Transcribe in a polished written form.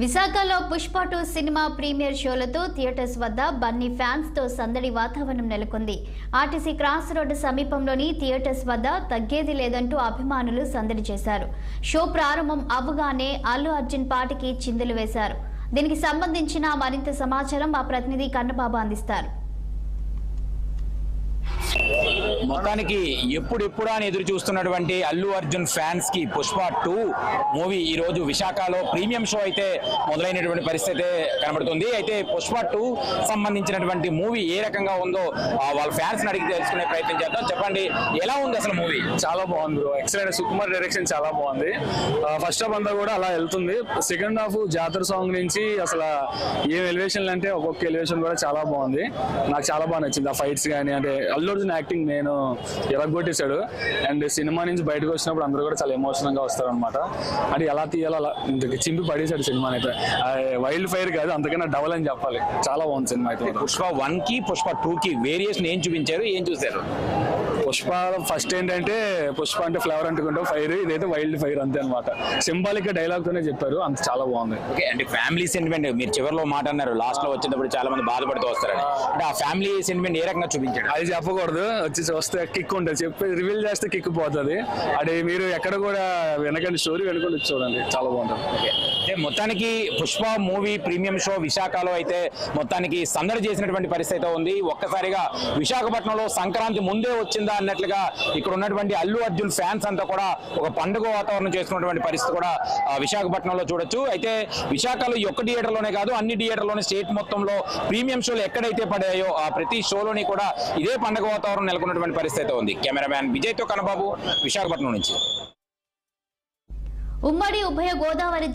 విశాఖలో Pushpa 2 cinema premier షోలతో theatres వద్ద Bunny fans తో సందడి వాతావరణం నెలకొంది. ఆర్టీసీ క్రాస్ రోడ్డు సమీపంలోని థియేటర్స్ వద్ద తగ్గేది లేదంటూ అభిమానులు సందడి చేశారు. షో ప్రారంభం అవ్వగానే అల్లు అర్జున్ పాటకి చిందులు వేశారు. దీనికి సంబంధించిన మరింత సమాచారం మా ప్రతినిధి కన్నబాబు అందిస్తారు. మొత్తానికి ఎప్పుడెప్పుడా అని ఎదురు చూస్తున్నటువంటి అల్లు అర్జున్ ఫ్యాన్స్ కి పుష్ప 2 మూవీ ఈ రోజు విశాఖలో ప్రీమియం షో అయితే మొదలైనటువంటి పరిస్థితి కనబడుతుంది. అయితే పుష్ప 2 సంబంధించినటువంటి మూవీ ఏ రకంగా ఉందో వాళ్ళ ఫ్యాన్స్ అడిగి తెలుసుకునే ప్రయత్నం చేద్దాం. చెప్పండి, ఎలా ఉంది అసలు మూవీ? చాలా బాగుంది బ్రో, ఎక్సలెంట్. సుకుమార్ డైరెక్షన్ చాలా బాగుంది. ఫస్ట్ హాఫ్ అంతా కూడా అలా వెళ్తుంది. సెకండ్ హాఫ్ జాతర సాంగ్ నుంచి అసలు ఏం ఎలివేషన్ అంటే ఒక్కొక్క ఎలివేషన్ కూడా చాలా బాగుంది. నాకు చాలా బాగా నచ్చింది. ఆ ఫైట్స్ కానీ అంటే అల్లు అర్జున్ యాక్టింగ్ నేను ఎరగొట్టేశాడు. అండ్ సినిమా నుంచి బయటకు వచ్చినప్పుడు అందరూ కూడా చాలా ఎమోషనల్ గా వస్తారు అనమాట. అది ఎలా తీయాలో అలా చింపి పడేశాడు సినిమా అయితే. వైల్డ్ ఫైర్ కాదు, అంతకన్నా డబల్ అని చెప్పాలి. చాలా బాగుంది సినిమా అయితే. పుష్ప 1 కి పుష్ప 2 కి వేరియేషన్ ఏం చూపించారు, ఏం చూసారు? పుష్ప ఫస్ట్ ఏంటంటే పుష్ప అంటే ఫ్లేవర్ అంటుకుంటాం, ఫైర్ ఇదైతే వైల్డ్ ఫైర్ అంతే అనమాట. సింబాలిక్ డైలాగ్ తోనే చెప్పారు, అంత చాలా బాగుంది. ఓకే, అంటే ఫ్యామిలీ సెంటిమెంట్ మీరు చివరిలో మాట అన్నారు, లాస్ట్ లో వచ్చేటప్పుడు చాలా మంది బాధపడుతూ వస్తారని. అంటే ఆ ఫ్యామిలీ సెంటిమెంట్ ఏ రకంగా చూపించాడు? అది చెప్పకూడదు, వచ్చి వస్తే కిక్ ఉంటుంది. చెప్పి రివీల్ చేస్తే కిక్ పోతుంది. అది మీరు ఎక్కడ కూడా వెనకండి, స్టోరీ వెనుకొని చూడండి, చాలా బాగుంటుంది. అంటే మొత్తానికి పుష్ప మూవీ ప్రీమియం షో విశాఖలో అయితే మొత్తానికి సందడి చేసినటువంటి పరిస్థితి ఉంది. ఒక్కసారిగా విశాఖపట్నంలో సంక్రాంతి ముందే వచ్చిందా అన్నట్లుగా ఇక్కడ ఉన్నటువంటి అల్లు అర్జున్ ఫ్యాన్స్ అంతా కూడా ఒక పండుగ వాతావరణం చేస్తున్నటువంటి పరిస్థితి కూడా విశాఖపట్నంలో చూడొచ్చు. అయితే విశాఖలో ఈ ఒక్క థియేటర్లోనే కాదు, అన్ని థియేటర్లోనే స్టేట్ మొత్తంలో ప్రీమియం షోలు ఎక్కడైతే పడాయో ఆ ప్రతి షోలోని కూడా ఇదే పండుగ వాతావరణం నెలకొన్నటువంటి పరిస్థితి ఉంది. కెమెరామ్యాన్ విజయ్తో కన్నబాబు, విశాఖపట్నం నుంచి. ఉమ్మడి ఉభయ గోదావరి